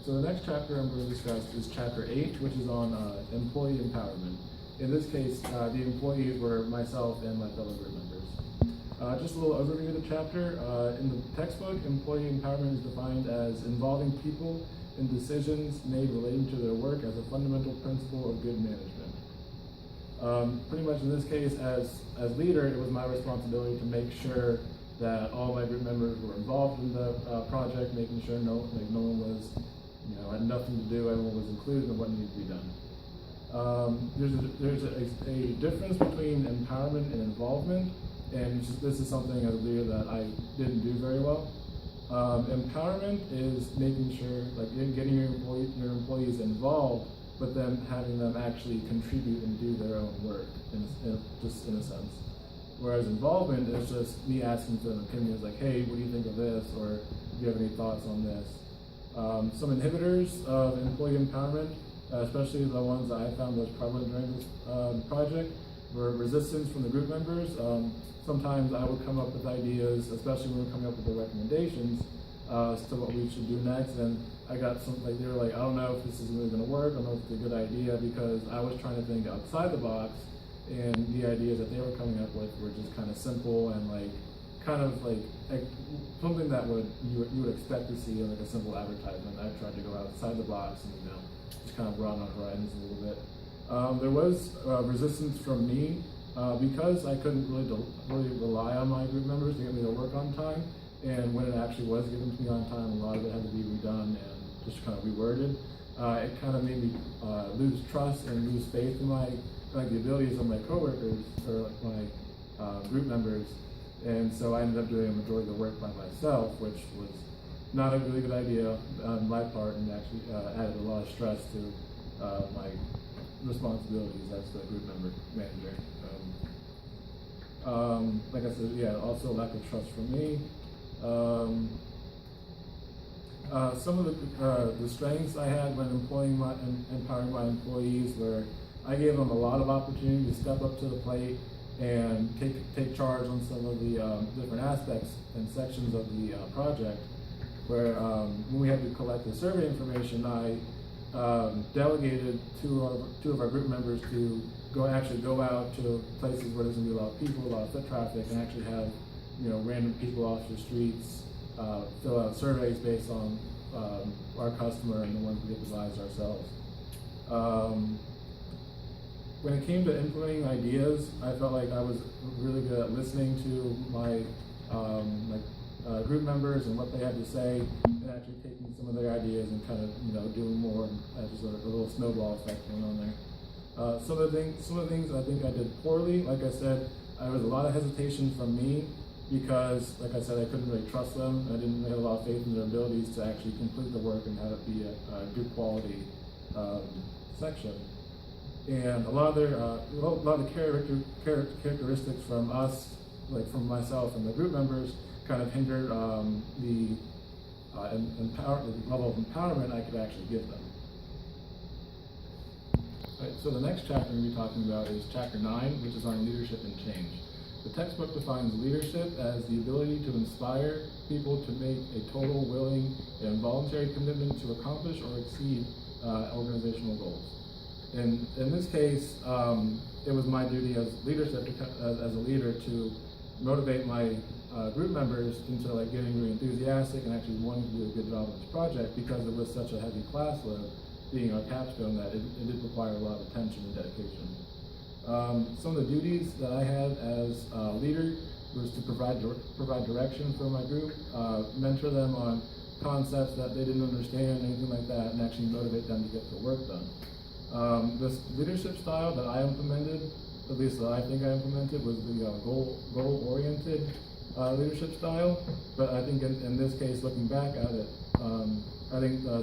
So the next chapter I'm going to discuss is chapter 8, which is on employee empowerment. In this case, the employees were myself and my fellow group members. Just a little overview of the chapter. In the textbook, employee empowerment is defined as involving people in decisions made relating to their work as a fundamental principle of good management. Pretty much in this case, as leader, it was my responsibility to make sure that all my group members were involved in the project, making sure no one was, had nothing to do, everyone was included in what needed to be done. There's a difference between empowerment and involvement, and this is something as a leader that I didn't do very well. Empowerment is making sure, getting your employees involved, but then having them actually contribute and do their own work, just in a sense. Whereas involvement is just me asking for opinions like, hey, what do you think of this? Or do you have any thoughts on this? Some inhibitors of employee empowerment, especially the ones that I found most prevalent during this project, were resistance from the group members. Sometimes I would come up with ideas, especially when we were coming up with the recommendations as to what we should do next, and I got some, they were like, I don't know if this is really going to work, I don't know if it's a good idea, because I was trying to think outside the box, and the ideas that they were coming up with were just kind of simple and something that you would expect to see in like a simple advertisement. I tried to go outside the box and just kind of broaden our horizons a little bit. There was resistance from me because I couldn't really rely on my group members to get me to work on time, and when it actually was given to me on time, a lot of it had to be redone and just kind of reworded. It kind of made me lose trust and lose faith in the abilities of my coworkers or my group members, and so I ended up doing a majority of the work by myself, which was not a really good idea on my part, and actually added a lot of stress to my responsibilities as the group member manager. Like I said, yeah, also lack of trust from me. Some of the strengths I had when empowering my employees were I gave them a lot of opportunity to step up to the plate and take charge on some of the different aspects and sections of the project. Where when we had to collect the survey information, I delegated two of our group members to go out to places where there's going to be a lot of people, a lot of foot traffic, and actually have random people off the streets fill out surveys based on our customer and the ones we get devised ourselves. When it came to implementing ideas, I felt like I was really good at listening to my group members and what they had to say, and actually taking some of their ideas and kind of doing more, just a little snowball effect going on there. Some of the things I think I did poorly. Like I said, there was a lot of hesitation from me because, like I said, I couldn't really trust them. I didn't really have a lot of faith in their abilities to actually complete the work and have it be a good quality section. And a lot of the characteristics from us, like from myself and the group members, kind of hindered the level of empowerment I could actually give them. Right, so the next chapter we'll be talking about is chapter 9, which is on leadership and change. The textbook defines leadership as the ability to inspire people to make a total, willing, and voluntary commitment to accomplish or exceed organizational goals. And in this case, it was my duty as leadership, as a leader, to motivate my group members into getting really enthusiastic and actually wanting to do a good job on this project, because it was such a heavy class load, being our capstone, that it did require a lot of attention and dedication. Some of the duties that I had as a leader was to provide direction for my group, mentor them on concepts that they didn't understand, anything like that, and actually motivate them to get their work done. This leadership style that I implemented, at least that I think I implemented, was the goal-oriented leadership style. But I think in this case, looking back at it, I think